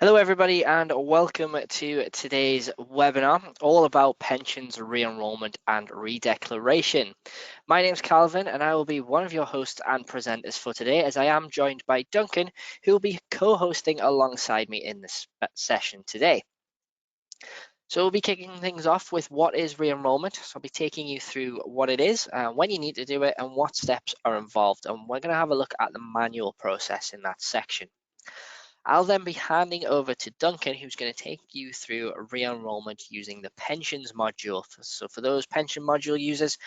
Hello everybody and welcome to today's webinar all about pensions re-enrollment and redeclaration. My name's Calvin and I will be one of your hosts and presenters for today, as I am joined by Duncan, who will be co-hosting alongside me in this session today. So we'll be kicking things off with what is re-enrollment. So I'll be taking you through what it is, when you need to do it and what steps are involved, and we're going to have a look at the manual process in that section. I'll then be handing over to Duncan, who's going to take you through re-enrollment using the pensions module. So for those pension module users,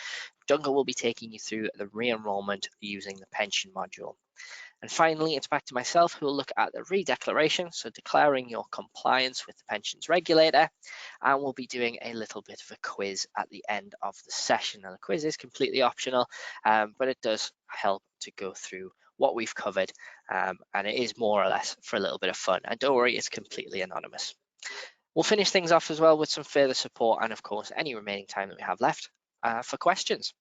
Duncan will be taking you through the re-enrollment using the pension module. And finally, it's back to myself, who will look at the redeclaration, so declaring your compliance with the pensions regulator, and we'll be doing a little bit of a quiz at the end of the session. Now, the quiz is completely optional, but it does help to go through what we've covered, and it is more or less for a little bit of fun. And don't worry, it's completely anonymous. We'll finish things off as well with some further support and, of course, any remaining time that we have left for questions.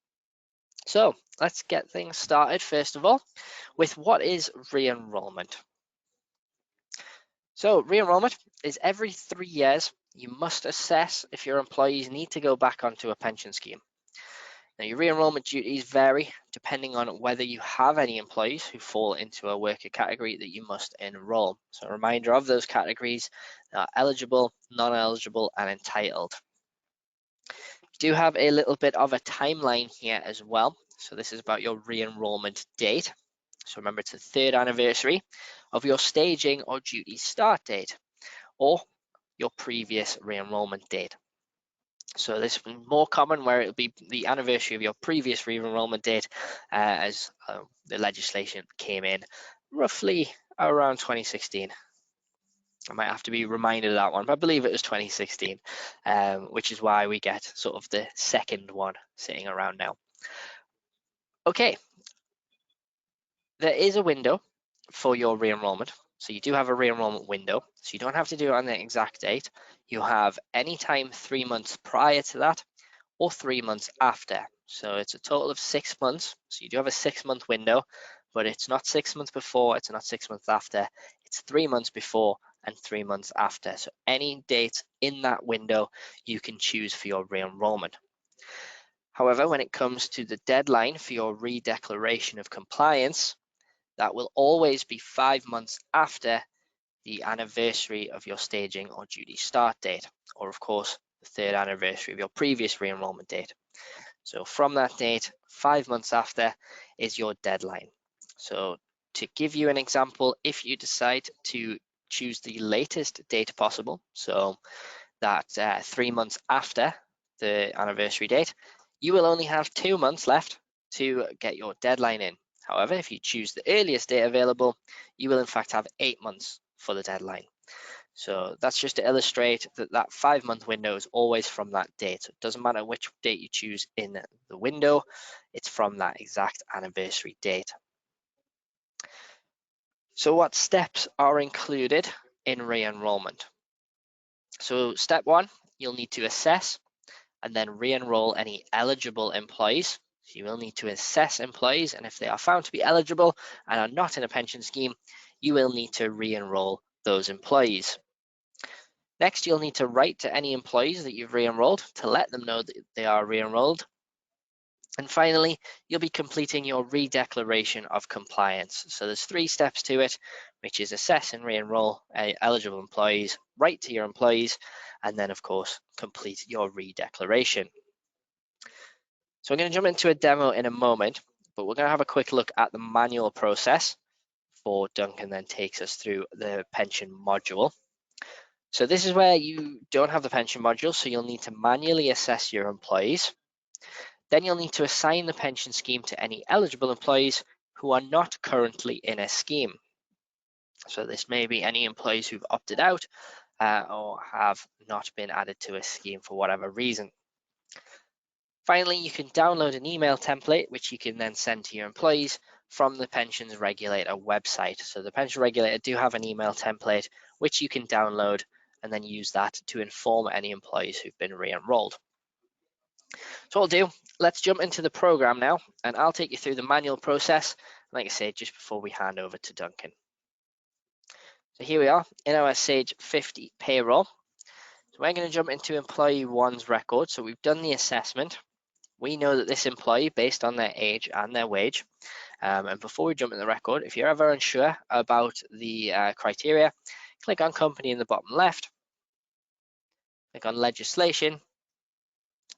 So let's get things started, first of all, with what is re-enrollment. So re-enrollment is every 3 years, you must assess if your employees need to go back onto a pension scheme. Now, your re-enrollment duties vary depending on whether you have any employees who fall into a worker category that you must enroll. So a reminder of those categories are eligible, non-eligible, and entitled. You do have a little bit of a timeline here as well. So this is about your re-enrollment date. So remember, it's the 3rd anniversary of your staging or duty start date, or your previous re-enrollment date. So this is more common where it'll be the anniversary of your previous re-enrollment date, as the legislation came in roughly around 2016. I might have to be reminded of that one, but I believe it was 2016, which is why we get sort of the second one sitting around now. Okay, there is a window for your re-enrollment. So you do have a re-enrollment window, so you don't have to do it on the exact date. You have any time 3 months prior to that or 3 months after. So it's a total of 6 months. So you do have a 6-month window, but it's not 6 months before, it's not 6 months after. It's 3 months before and 3 months after. So any date in that window you can choose for your re-enrollment. However, when it comes to the deadline for your redeclaration of compliance, that will always be 5 months after the anniversary of your staging or duty start date, or of course, the 3rd anniversary of your previous re-enrollment date. So from that date, 5 months after is your deadline. So to give you an example, if you decide to choose the latest date possible, so that 3 months after the anniversary date, you will only have 2 months left to get your deadline in. However, if you choose the earliest date available, you will in fact have 8 months for the deadline. So that's just to illustrate that that 5-month window is always from that date. So it doesn't matter which date you choose in the window, it's from that exact anniversary date. So what steps are included in re-enrollment? So step 1, you'll need to assess and then re-enroll any eligible employees. So you will need to assess employees, and if they are found to be eligible and are not in a pension scheme, you will need to re-enroll those employees. Next, you'll need to write to any employees that you've re-enrolled to let them know that they are re-enrolled. And finally, you'll be completing your redeclaration of compliance. So there's 3 steps to it, which is assess and re-enroll eligible employees, write to your employees, and then of course, complete your redeclaration. So I'm going to jump into a demo in a moment, but we're going to have a quick look at the manual process before Duncan then takes us through the pension module. So this is where you don't have the pension module, so you'll need to manually assess your employees. Then you'll need to assign the pension scheme to any eligible employees who are not currently in a scheme. So this may be any employees who've opted out or have not been added to a scheme for whatever reason. Finally, you can download an email template, which you can then send to your employees from the Pensions Regulator website. So the Pension Regulator do have an email template, which you can download and then use that to inform any employees who've been re-enrolled. So what I'll do, let's jump into the program now, and I'll take you through the manual process, like I said, just before we hand over to Duncan. So here we are in our Sage 50 payroll. So we're going to jump into employee one's record. So we've done the assessment. We know that this employee, based on their age and their wage, and before we jump in the record, if you're ever unsure about the criteria, click on company in the bottom left, click on legislation,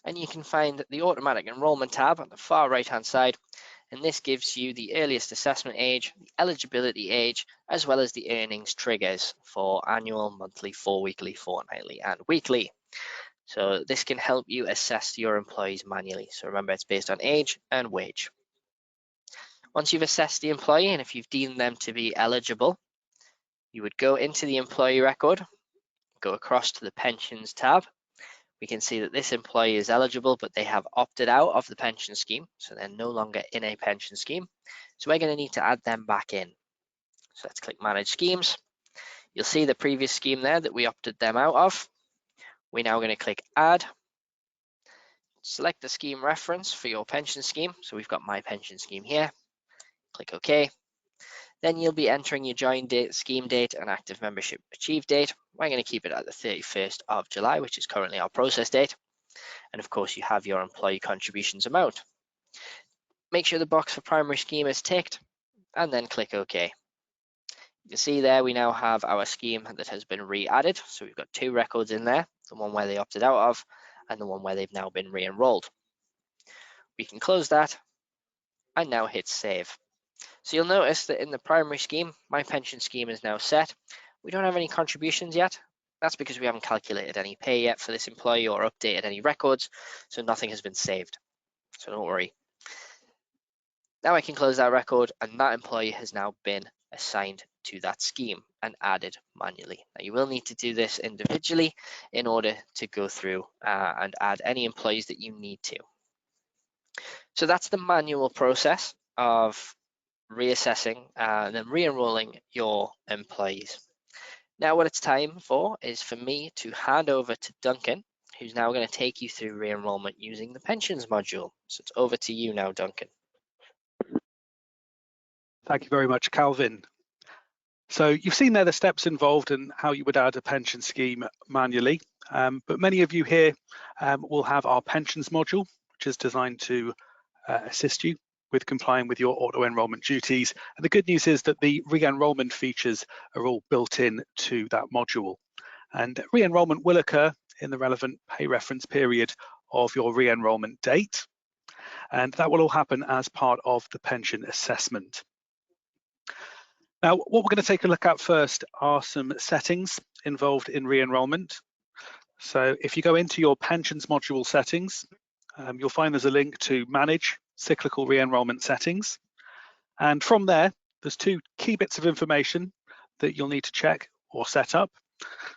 and you can find the automatic enrollment tab on the far right hand side, and this gives you the earliest assessment age, the eligibility age, as well as the earnings triggers for annual, monthly, 4-weekly, fortnightly, and weekly. So this can help you assess your employees manually. So remember, it's based on age and wage. Once you've assessed the employee, and if you've deemed them to be eligible, you would go into the employee record, go across to the pensions tab. We can see that this employee is eligible, but they have opted out of the pension scheme, so they're no longer in a pension scheme. So we're going to need to add them back in. So let's click Manage Schemes. You'll see the previous scheme there that we opted them out of. We're now going to click Add. Select the scheme reference for your pension scheme. So we've got my pension scheme here. Click OK. Then you'll be entering your join date, scheme date, and active membership achieved date. We're going to keep it at the 31st of July, which is currently our process date. And of course, you have your employee contributions amount. Make sure the box for primary scheme is ticked, and then click OK. You can see there we now have our scheme that has been re-added. So we've got 2 records in there, the one where they opted out of, and the one where they've now been re-enrolled. We can close that, and now hit Save. So you'll notice that in the primary scheme, my pension scheme is now set. We don't have any contributions yet. That's because we haven't calculated any pay yet for this employee or updated any records, so nothing has been saved. So don't worry. Now I can close that record, and that employee has now been assigned to that scheme and added manually. Now you will need to do this individually in order to go through and add any employees that you need to. So that's the manual process of reassessing and then re-enrolling your employees. Now what it's time for is for me to hand over to Duncan, who's now going to take you through re-enrolment using the pensions module. So it's over to you now, Duncan. Thank you very much, Calvin. So you've seen there the steps involved and how you would add a pension scheme manually, but many of you here will have our pensions module, which is designed to assist you with complying with your auto-enrollment duties. And the good news is that the re-enrollment features are all built in to that module. And re-enrollment will occur in the relevant pay reference period of your re-enrollment date. And that will all happen as part of the pension assessment. Now, what we're going to take a look at first are some settings involved in re-enrollment. So if you go into your pensions module settings, you'll find there's a link to Manage Cyclical Re-enrollment Settings. And from there, there's 2 key bits of information that you'll need to check or set up.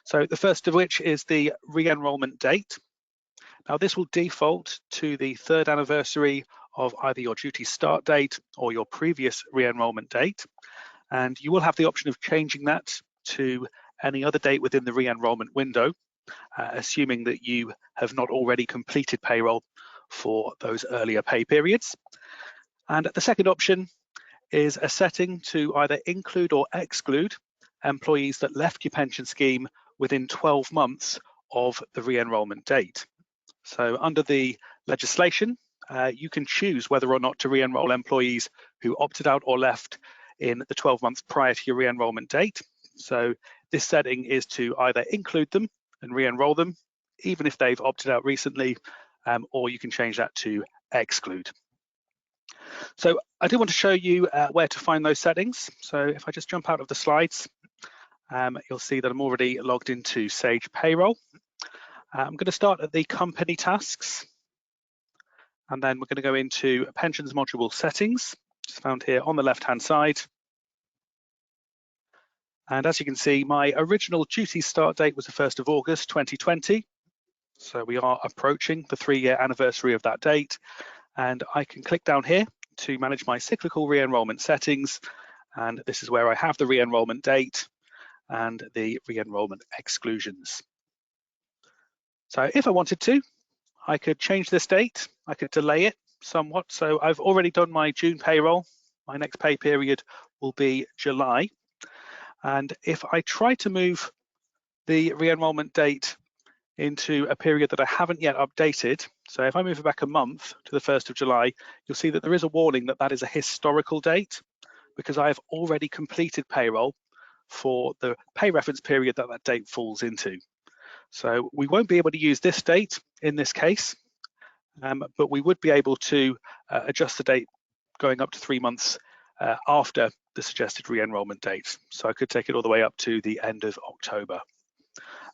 So the first of which is the re-enrollment date. Now this will default to the 3rd anniversary of either your duty start date or your previous re-enrollment date. And you will have the option of changing that to any other date within the re-enrollment window, assuming that you have not already completed payroll for those earlier pay periods. And the second option is a setting to either include or exclude employees that left your pension scheme within 12 months of the re-enrollment date. So under the legislation, you can choose whether or not to re-enroll employees who opted out or left in the 12 months prior to your re-enrollment date. So this setting is to either include them and re-enroll them, even if they've opted out recently, or you can change that to exclude. So I do want to show you where to find those settings. So if I just jump out of the slides, you'll see that I'm already logged into Sage Payroll. I'm going to start at the company tasks, and then we're going to go into pensions module settings, which is found here on the left-hand side. And as you can see, my original duty start date was the 1st of August 2020. So we are approaching the 3-year anniversary of that date. And I can click down here to manage my cyclical re-enrollment settings. And this is where I have the re-enrollment date and the re-enrollment exclusions. So if I wanted to, I could change this date. I could delay it somewhat. So I've already done my June payroll. My next pay period will be July. And if I try to move the re-enrolment date into a period that I haven't yet updated, so if I move it back a month to the 1st of July, you'll see that there is a warning that that is a historical date, because I have already completed payroll for the pay reference period that that date falls into. So we won't be able to use this date in this case, but we would be able to adjust the date going up to 3 months after the suggested re-enrolment date. So I could take it all the way up to the end of October.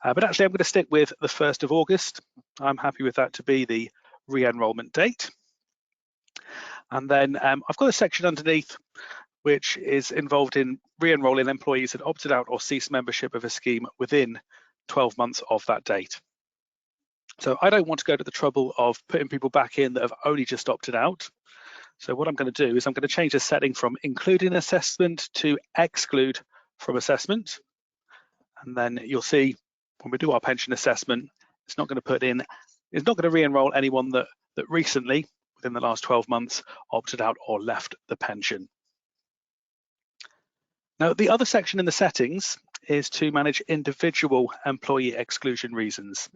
But actually I'm going to stick with the 1st of August. I'm happy with that to be the re-enrolment date. And then I've got a section underneath which is involved in re-enrolling employees that opted out or ceased membership of a scheme within 12 months of that date. So I don't want to go to the trouble of putting people back in that have only just opted out. So what I'm going to do is I'm going to change the setting from include in assessment to exclude from assessment. And then you'll see when we do our pension assessment, it's not going to re-enroll anyone that recently, within the last 12 months, opted out or left the pension. Now, the other section in the settings is to manage individual employee exclusion reasons.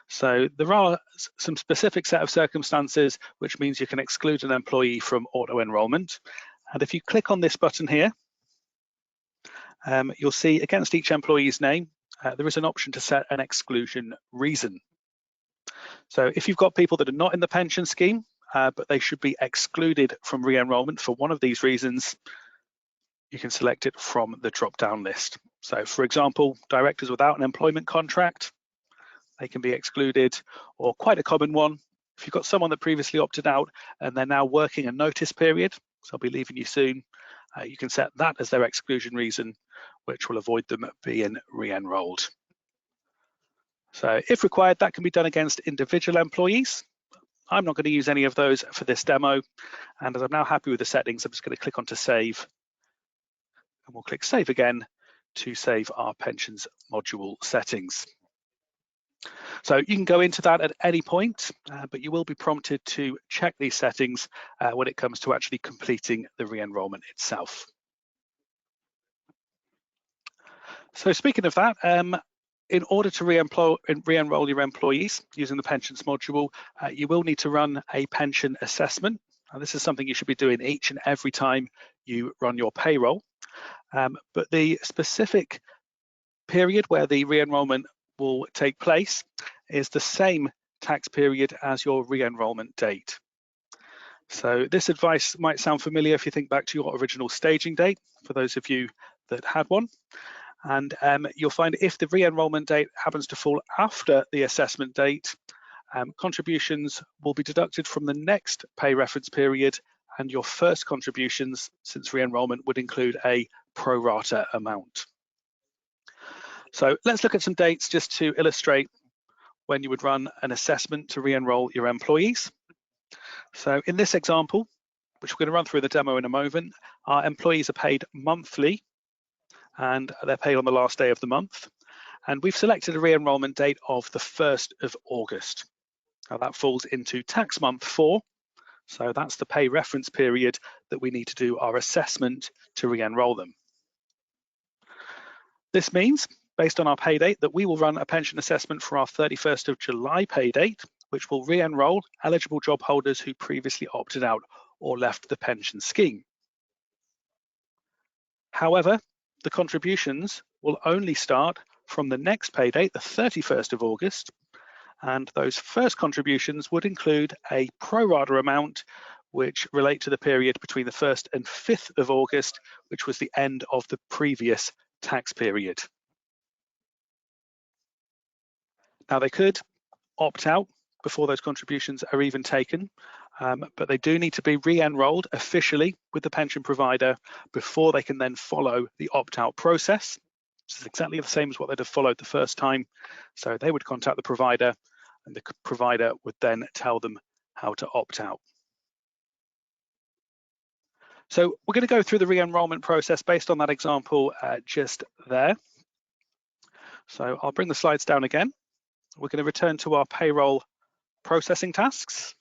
So there are some specific set of circumstances which means you can exclude an employee from auto-enrolment. And if you click on this button here, you'll see against each employee's name, there is an option to set an exclusion reason. So if you've got people that are not in the pension scheme, but they should be excluded from re-enrolment for one of these reasons, you can select it from the drop-down list. So for example, directors without an employment contract, they can be excluded, or quite a common one, if you've got someone that previously opted out and they're now working a notice period, so I'll be leaving you soon, you can set that as their exclusion reason, which will avoid them being re-enrolled. So if required, that can be done against individual employees. I'm not going to use any of those for this demo. And as I'm now happy with the settings, I'm just going to click on to save. And we'll click save again to save our pensions module settings. So you can go into that at any point, but you will be prompted to check these settings when it comes to actually completing the re-enrolment itself. So speaking of that, in order to re-enroll your employees using the pensions module, you will need to run a pension assessment. And this is something you should be doing each and every time you run your payroll. But the specific period where the re-enrolment will take place is the same tax period as your re-enrolment date. So this advice might sound familiar if you think back to your original staging date, for those of you that had one. And you'll find if the re-enrolment date happens to fall after the assessment date, contributions will be deducted from the next pay reference period, and your first contributions since re-enrolment would include a pro rata amount. So let's look at some dates just to illustrate when you would run an assessment to re-enroll your employees. So in this example, which we're going to run through the demo in a moment, our employees are paid monthly and they're paid on the last day of the month. And we've selected a re-enrolment date of the 1st of August. Now that falls into tax month 4. So that's the pay reference period that we need to do our assessment to re-enroll them. This means, based on our pay date, that we will run a pension assessment for our 31st of July pay date, which will re-enroll eligible job holders who previously opted out or left the pension scheme. However, the contributions will only start from the next pay date, the 31st of August, and those first contributions would include a pro rata amount which relate to the period between the 1st and 5th of August, which was the end of the previous tax period. Now they could opt out before those contributions are even taken, but they do need to be re-enrolled officially with the pension provider before they can then follow the opt-out process. This is exactly the same as what they'd have followed the first time. So they would contact the provider and the provider would then tell them how to opt out. So we're going to go through the re-enrollment process based on that example just there. So I'll bring the slides down again. We're going to return to our payroll processing tasks.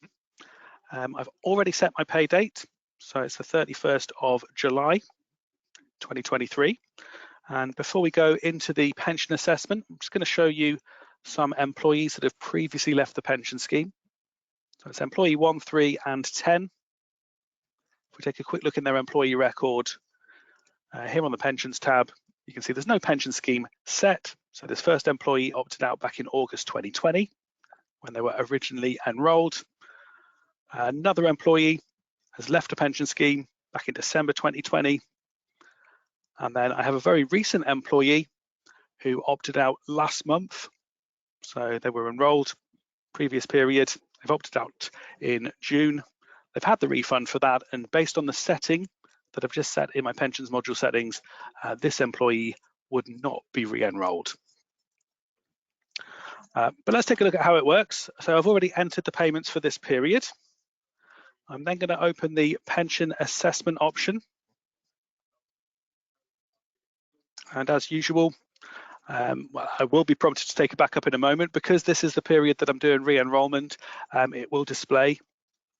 I've already set my pay date, so it's the 31st of July 2023. And before we go into the pension assessment, I'm just going to show you some employees that have previously left the pension scheme. So it's employee 1, 3, and 10. If we take a quick look in their employee record, here on the pensions tab, you can see there's no pension scheme set. So this first employee opted out back in August 2020 when they were originally enrolled. Another employee has left a pension scheme back in December 2020. And then I have a very recent employee who opted out last month. So they were enrolled previous period. They've opted out in June. They've had the refund for that. And based on the setting that I've just set in my pensions module settings, this employee would not be re-enrolled. But let's take a look at how it works. So I've already entered the payments for this period. I'm then going to open the pension assessment option. And as usual, well, I will be prompted to take it back up in a moment. Because this is the period that I'm doing re-enrolment, it will display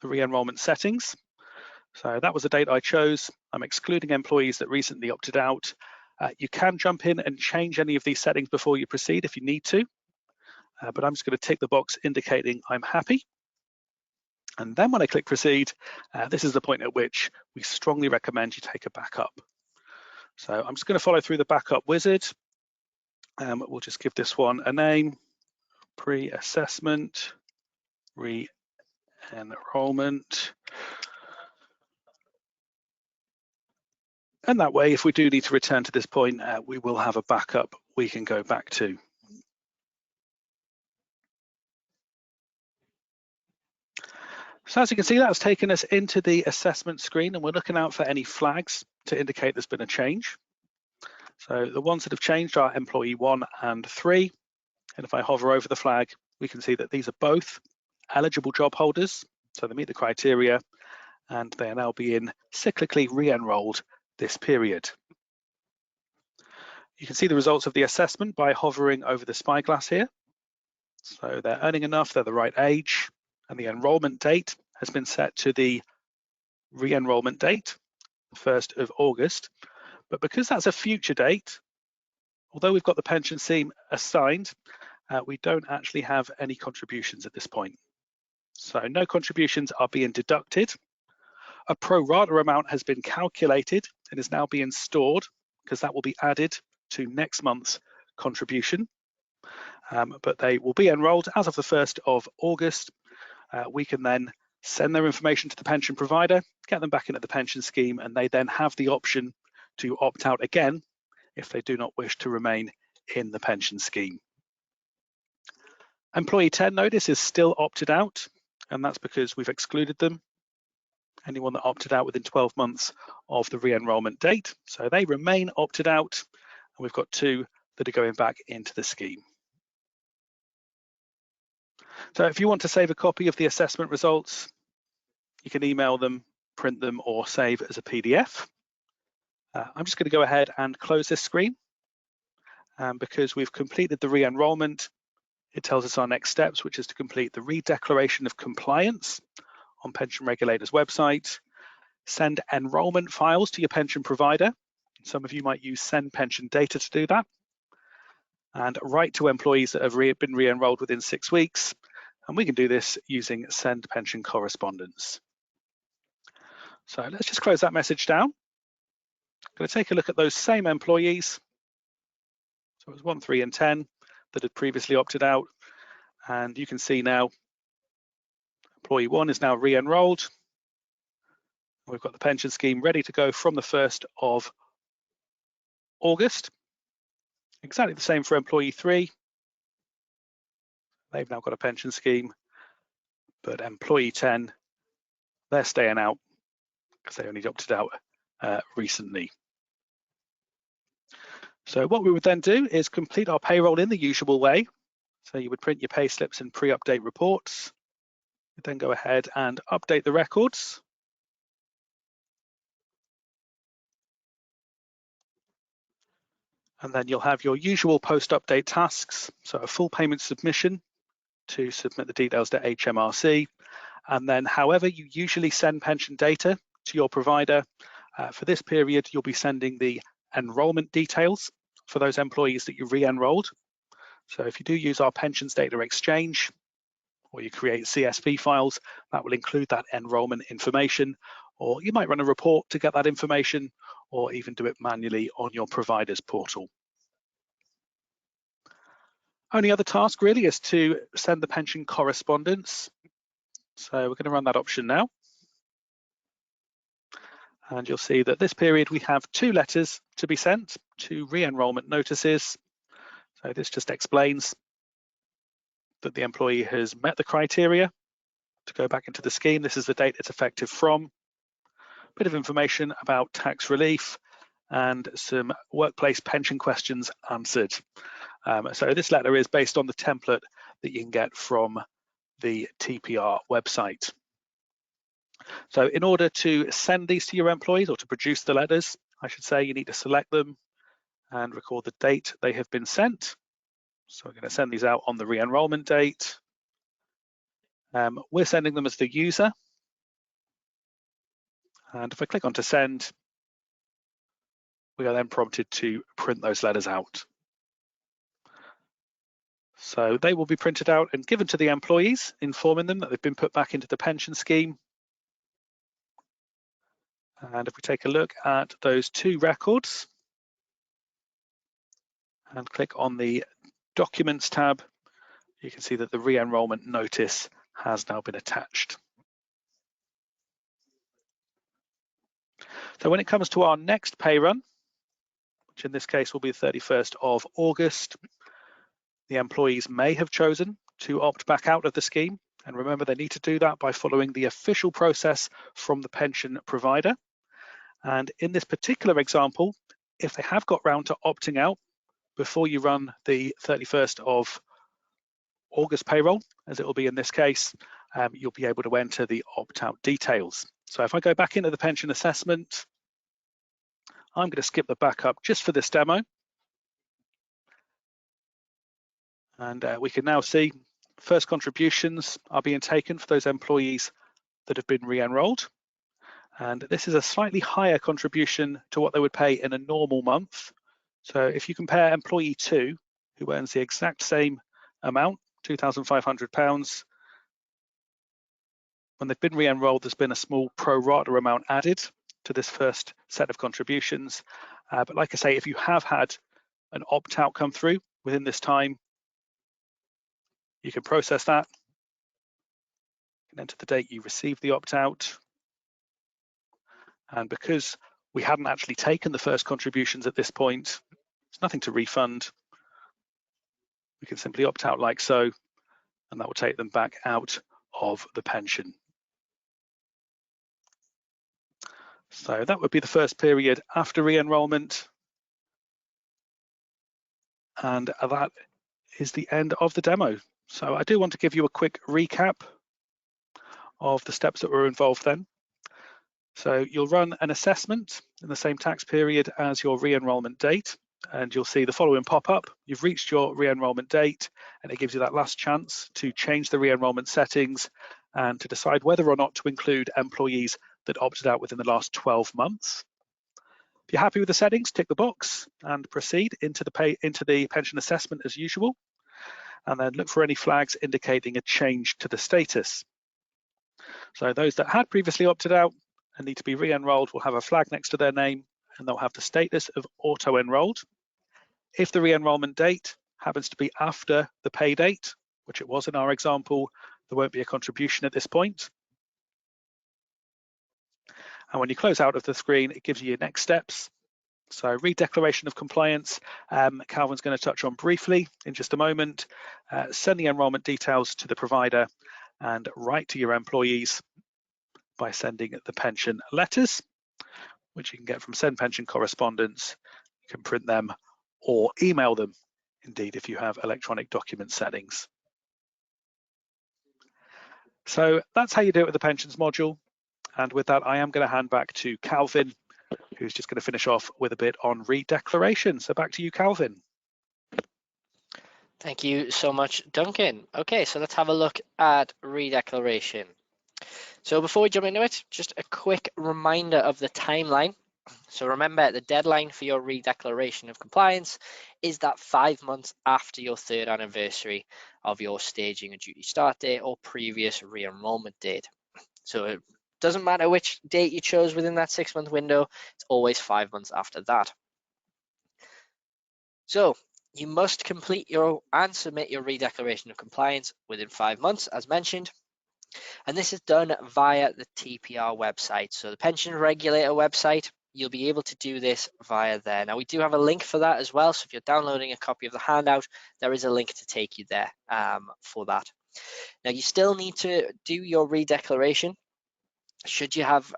the re-enrolment settings. So that was the date I chose. I'm excluding employees that recently opted out. You can jump in and change any of these settings before you proceed if you need to, but I'm just going to tick the box indicating I'm happy. And then when I click proceed, this is the point at which we strongly recommend you take a backup. So I'm just going to follow through the backup wizard. We'll just give this one a name: pre-assessment, re-enrolment. And that way, if we do need to return to this point, we will have a backup we can go back to. So as you can see, that's taken us into the assessment screen, and we're looking out for any flags to indicate there's been a change. So the ones that have changed are employee 1 and 3. And if I hover over the flag, we can see that these are both eligible job holders. So they meet the criteria, and they are now being cyclically re-enrolled this period. You can see the results of the assessment by hovering over the spyglass here. So they're earning enough, they're the right age, and the enrolment date has been set to the re-enrolment date, the 1st of August. But because that's a future date, although we've got the pension scheme assigned, we don't actually have any contributions at this point. So no contributions are being deducted. A pro rata amount has been calculated and is now being stored, because that will be added to next month's contribution. But they will be enrolled as of the 1st of August. We can then send their information to the pension provider, get them back into the pension scheme, and they then have the option to opt out again if they do not wish to remain in the pension scheme. Employee 10, notice, is still opted out, and that's because we've excluded them. Anyone that opted out within 12 months of the re-enrolment date. So they remain opted out, and we've got 2 that are going back into the scheme. So if you want to save a copy of the assessment results, you can email them, print them, or save as a PDF. I'm just going to go ahead and close this screen. Because we've completed the re-enrolment, it tells us our next steps, which is to complete the redeclaration of compliance on Pension Regulator's website, send enrolment files to your pension provider. Some of you might use Send Pension Data to do that, and write to employees that have been re-enrolled within 6 weeks. And we can do this using Send Pension Correspondence. So let's just close that message down. I'm going to take a look at those same employees. So it was 1, 3, and 10 that had previously opted out. And you can see now employee 1 is now re-enrolled. We've got the pension scheme ready to go from the 1st of August. Exactly the same for employee 3. They've now got a pension scheme, but employee 10, they're staying out because they only opted out recently. So what we would then do is complete our payroll in the usual way. So you would print your pay slips and pre-update reports. You'd then go ahead and update the records. And then you'll have your usual post-update tasks. So a full payment submission to submit the details to HMRC. And then however you usually send pension data to your provider, for this period, you'll be sending the enrolment details for those employees that you re-enrolled. So if you do use our pensions data exchange, or you create CSV files, that will include that enrollment information, or you might run a report to get that information, or even do it manually on your provider's portal. Only other task really is to send the pension correspondence. So we're going to run that option now. And you'll see that this period we have 2 letters to be sent, 2 re-enrollment notices. So this just explains that the employee has met the criteria to go back into the scheme. This is the date it's effective from. A bit of information about tax relief and some workplace pension questions answered. So this letter is based on the template that you can get from the TPR website. So in order to send these to your employees, or to produce the letters, I should say, you need to select them and record the date they have been sent. So we're going to send these out on the re-enrollment date. We're sending them as the user. And if I click on to send, we are then prompted to print those letters out. So they will be printed out and given to the employees, informing them that they've been put back into the pension scheme. And if we take a look at those 2 records and click on the Documents tab, you can see that the re-enrollment notice has now been attached. So when it comes to our next pay run, which in this case will be the 31st of August, the employees may have chosen to opt back out of the scheme. And remember, they need to do that by following the official process from the pension provider. And in this particular example, if they have got round to opting out before you run the 31st of August payroll, as it will be in this case, you'll be able to enter the opt-out details. So if I go back into the pension assessment, I'm going to skip the backup just for this demo. And we can now see first contributions are being taken for those employees that have been re-enrolled. And this is a slightly higher contribution to what they would pay in a normal month. So if you compare employee 2, who earns the exact same amount, £2,500, when they've been re-enrolled, there's been a small pro rata amount added to this first set of contributions. But like I say, if you have had an opt-out come through within this time, you can process that. You can enter the date you received the opt-out. And because we hadn't actually taken the first contributions at this point, there's nothing to refund. We can simply opt out like so, and that will take them back out of the pension. So that would be the first period after re-enrollment. And that is the end of the demo. So I do want to give you a quick recap of the steps that were involved then. So you'll run an assessment in the same tax period as your re-enrollment date, and you'll see the following pop up. You've reached your re-enrollment date, and it gives you that last chance to change the re-enrollment settings and to decide whether or not to include employees that opted out within the last 12 months. If you're happy with the settings, tick the box and proceed into the pension assessment as usual, and then look for any flags indicating a change to the status. So those that had previously opted out and need to be re-enrolled will have a flag next to their name, and they'll have the status of auto-enrolled. If the re-enrollment date happens to be after the pay date, which it was in our example, there won't be a contribution at this point. And when you close out of the screen, it gives you your next steps. So re-declaration of compliance, Calvin's going to touch on briefly in just a moment. Send the enrolment details to the provider and write to your employees by sending the pension letters, which you can get from Send Pension Correspondence. You can print them or email them, indeed, if you have electronic document settings. So that's how you do it with the pensions module. And with that, I am going to hand back to Calvin, who's just going to finish off with a bit on re-declaration. So back to you, Calvin. Thank you so much, Duncan. Okay, so let's have a look at re-declaration. So before we jump into it, just a quick reminder of the timeline. So remember, the deadline for your redeclaration of compliance is that 5 months after your third anniversary of your staging and duty start date or previous re-enrollment date. So it doesn't matter which date you chose within that 6-month window, it's always 5 months after that. So you must complete and submit your redeclaration of compliance within 5 months, as mentioned. And this is done via the TPR website. So the Pension Regulator website, you'll be able to do this via there. Now, we do have a link for that as well. So if you're downloading a copy of the handout, there is a link to take you there for that. Now, you still need to do your redeclaration should you have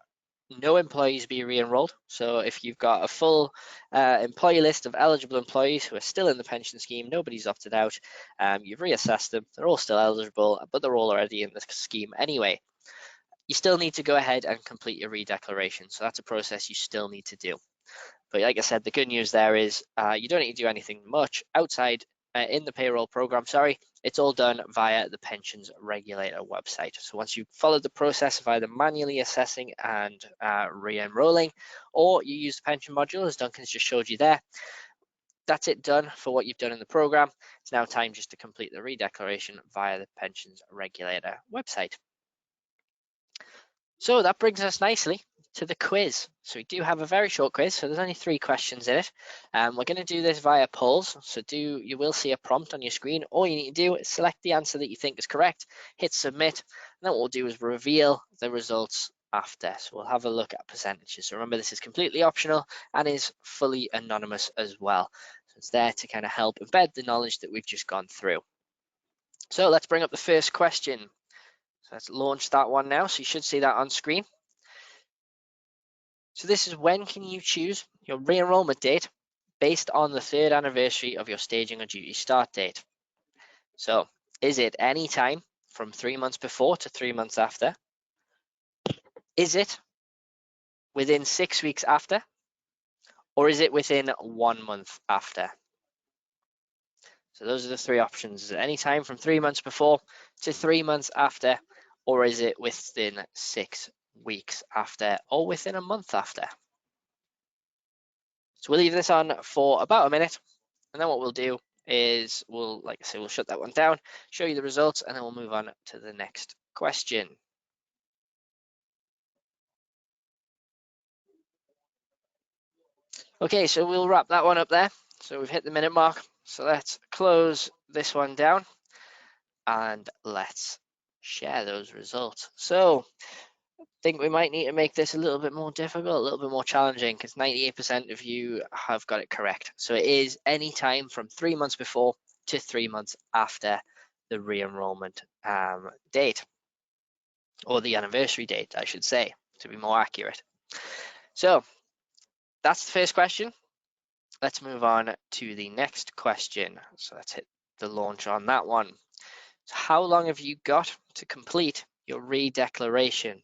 no employees be re-enrolled. So if you've got a full employee list of eligible employees who are still in the pension scheme, nobody's opted out, you've reassessed them, they're all still eligible, but they're all already in the scheme anyway. You still need to go ahead and complete your redeclaration. So that's a process you still need to do. But like I said, the good news there is you don't need to do anything much outside in the payroll program, it's all done via the pensions regulator website. So once you've followed the process of either manually assessing and re-enrolling, or you use the pension module, as Duncan's just showed you there, that's it done for what you've done in the program. It's now time just to complete the redeclaration via the pensions regulator website. So that brings us nicely to the quiz. So we do have a very short quiz, so there's only 3 questions in it. We're going to do this via polls, so you will see a prompt on your screen. All you need to do is select the answer that you think is correct, hit submit, and then what we'll do is reveal the results after. So we'll have a look at percentages. So remember, this is completely optional and is fully anonymous as well. So it's there to kind of help embed the knowledge that we've just gone through. So let's bring up the first question. So let's launch that one now. So you should see that on screen. So this is when can you choose your re-enrollment date based on the third anniversary of your staging or duty start date. So is it any time from 3 months before to 3 months after? Is it within 6 weeks after? Or is it within 1 month after? So those are the 3 options. Is it any time from 3 months before to 3 months after? Or is it within 6 weeks after or within a month after? So we'll leave this on for about a minute, and then what we'll do is we'll shut that one down, show you the results, and then we'll move on to the next question. Okay, so we'll wrap that one up there. So we've hit the minute mark. So let's close this one down and let's share those results. So I think we might need to make this a little bit more difficult, a little bit more challenging, because 98% of you have got it correct. So it is any time from 3 months before to 3 months after the re-enrollment date, or the anniversary date, I should say, to be more accurate. So that's the first question. Let's move on to the next question. So let's hit the launch on that one. So how long have you got to complete your redeclaration?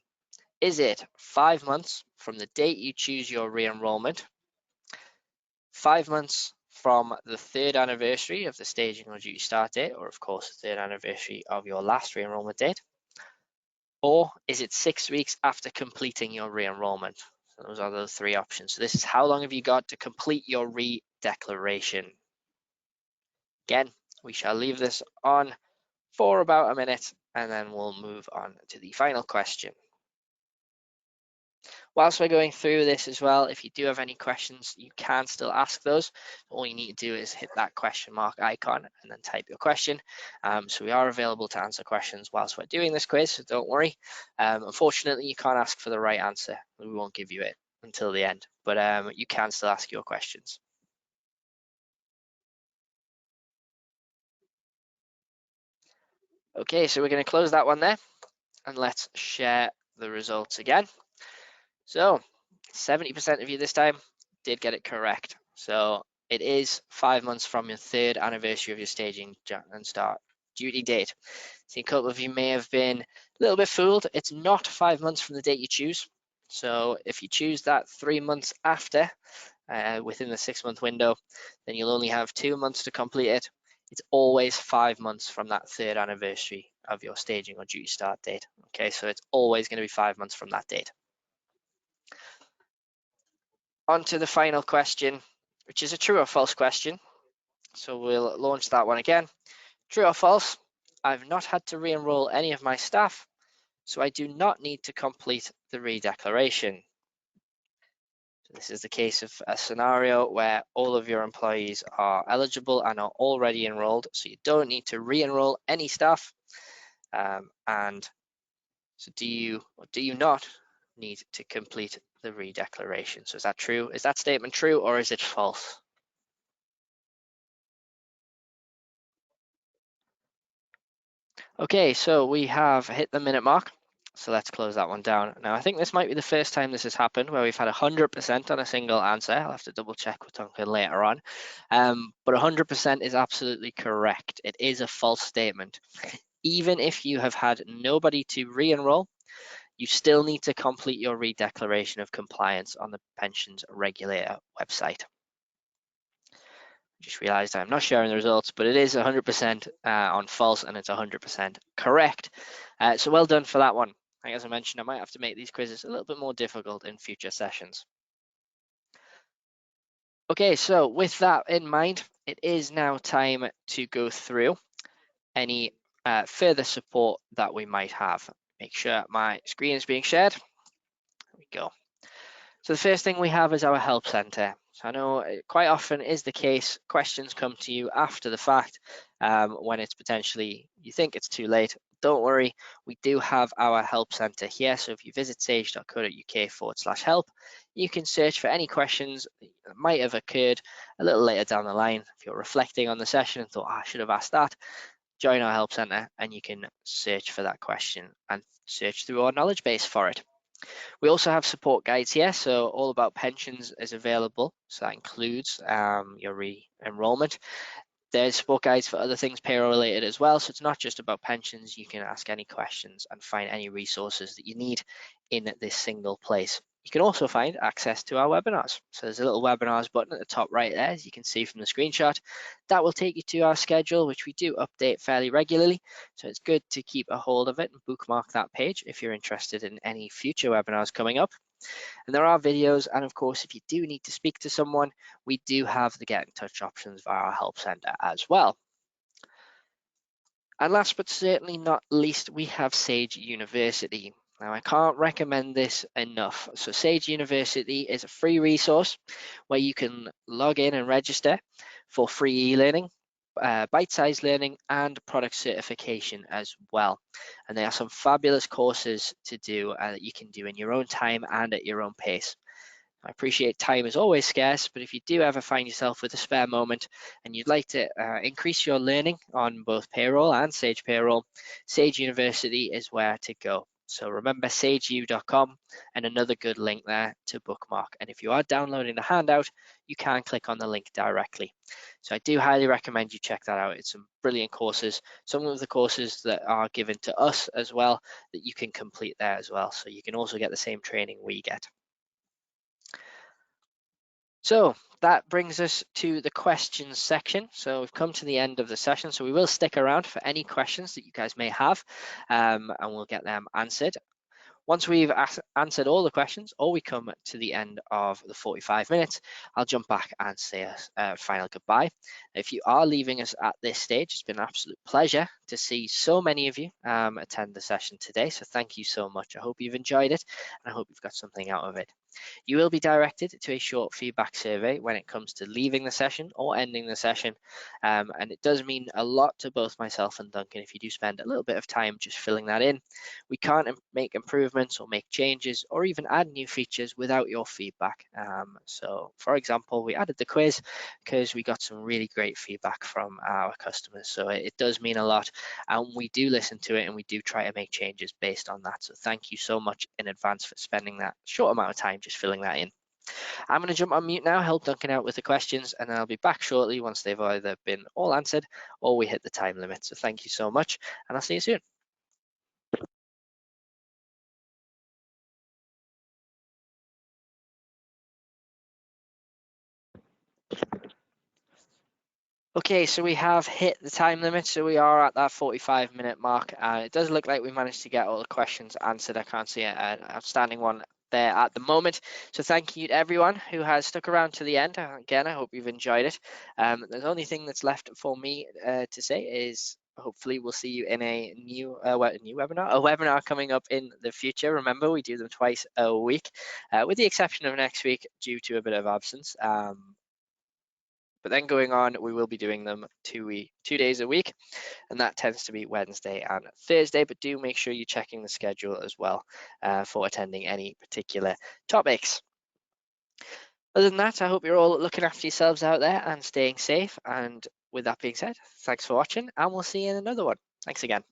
Is it 5 months from the date you choose your re-enrollment, 5 months from the third anniversary of the staging or duty start date, or of course the third anniversary of your last re-enrollment date, or is it 6 weeks after completing your re-enrollment? So those are those 3 options. So this is how long have you got to complete your redeclaration. Again, we shall leave this on for about a minute, and then we'll move on to the final question. Whilst we're going through this as well, if you do have any questions, you can still ask those. All you need to do is hit that question mark icon and then type your question. So we are available to answer questions whilst we're doing this quiz, so don't worry. Unfortunately, you can't ask for the right answer. We won't give you it until the end, but you can still ask your questions. Okay, so we're going to close that one there, and let's share the results again. So 70% of you this time did get it correct. So it is 5 months from your third anniversary of your staging and start duty date. So a couple of you may have been a little bit fooled. It's not 5 months from the date you choose. So if you choose that 3 months after, within the 6-month window, then you'll only have 2 months to complete it. It's always 5 months from that third anniversary of your staging or duty start date. Okay, so it's always going to be 5 months from that date. On to the final question, which is a true or false question. So we'll launch that one again. True or false? I've not had to re-enroll any of my staff, so I do not need to complete the re-declaration. So this is the case of a scenario where all of your employees are eligible and are already enrolled, so you don't need to re-enroll any staff. And so do you or do you not need to complete the re-declaration? So is that true? Is that statement true or is it false? Okay, so we have hit the minute mark. So let's close that one down. Now, I think this might be the first time this has happened where we've had 100% on a single answer. I'll have to double check with Duncan later on. But 100% is absolutely correct. It is a false statement. Even if you have had nobody to re-enroll, you still need to complete your re-declaration of compliance on the Pensions Regulator website. Just realized I'm not sharing the results, but it is 100% on false and it's 100% correct. So well done for that one. As I mentioned, I might have to make these quizzes a little bit more difficult in future sessions. Okay, so with that in mind, it is now time to go through any further support that we might have. Make sure my screen is being shared. There we go. So the first thing we have is our help center. So I know it quite often is the case, questions come to you after the fact when it's potentially, you think it's too late. Don't worry, we do have our help center here. So if you visit sage.co.uk/help, you can search for any questions that might have occurred a little later down the line. If you're reflecting on the session and thought, oh, I should have asked that, join our help center and you can search for that question and search through our knowledge base for it. We also have support guides here, so all about pensions is available. So that includes your re-enrolment. There's support guides for other things payroll related as well. So it's not just about pensions. You can ask any questions and find any resources that you need in this single place. You can also find access to our webinars. So there's a little webinars button at the top right there, as you can see from the screenshot. That will take you to our schedule, which we do update fairly regularly. So it's good to keep a hold of it and bookmark that page if you're interested in any future webinars coming up. And there are videos, and of course, if you do need to speak to someone, we do have the get in touch options via our help center as well. And last but certainly not least, we have Sage University. Now, I can't recommend this enough. So Sage University is a free resource where you can log in and register for free e-learning, bite-sized learning and product certification as well. And there are some fabulous courses to do that you can do in your own time and at your own pace. I appreciate time is always scarce, but if you do ever find yourself with a spare moment and you'd like to increase your learning on both payroll and Sage Payroll, Sage University is where to go. So remember sageu.com and another good link there to bookmark. And if you are downloading the handout, you can click on the link directly. So I do highly recommend you check that out. It's some brilliant courses, some of the courses that are given to us as well that you can complete there as well. So you can also get the same training we get. So that brings us to the questions section. So we've come to the end of the session. So we will stick around for any questions that you guys may have and we'll get them answered. Once we've answered all the questions or we come to the end of the 45 minutes, I'll jump back and say a final goodbye. If you are leaving us at this stage, it's been an absolute pleasure to see so many of you attend the session today. So thank you so much. I hope you've enjoyed it and I hope you've got something out of it. You will be directed to a short feedback survey when it comes to leaving the session or ending the session. And it does mean a lot to both myself and Duncan if you do spend a little bit of time just filling that in. We can't make improvements or make changes or even add new features without your feedback. So for example, we added the quiz because we got some really great feedback from our customers. So it does mean a lot and we do listen to it and we do try to make changes based on that. So thank you so much in advance for spending that short amount of time just filling that in. I'm going to jump on mute now, help Duncan out with the questions, and then I'll be back shortly once they've either been all answered or we hit the time limit. So thank you so much, and I'll see you soon. Okay, so we have hit the time limit, so we are at that 45-minute mark. It does look like we managed to get all the questions answered. I can't see an outstanding one there at the moment. So thank you to everyone who has stuck around to the end. Again, I hope you've enjoyed it. The only thing that's left for me to say is hopefully we'll see you in a new webinar coming up in the future. Remember, we do them twice a week, with the exception of next week due to a bit of absence. But then going on, we will be doing them 2 days a week, and that tends to be Wednesday and Thursday. But do make sure you're checking the schedule as well for attending any particular topics. Other than that, I hope you're all looking after yourselves out there and staying safe. And with that being said, thanks for watching, and we'll see you in another one. Thanks again.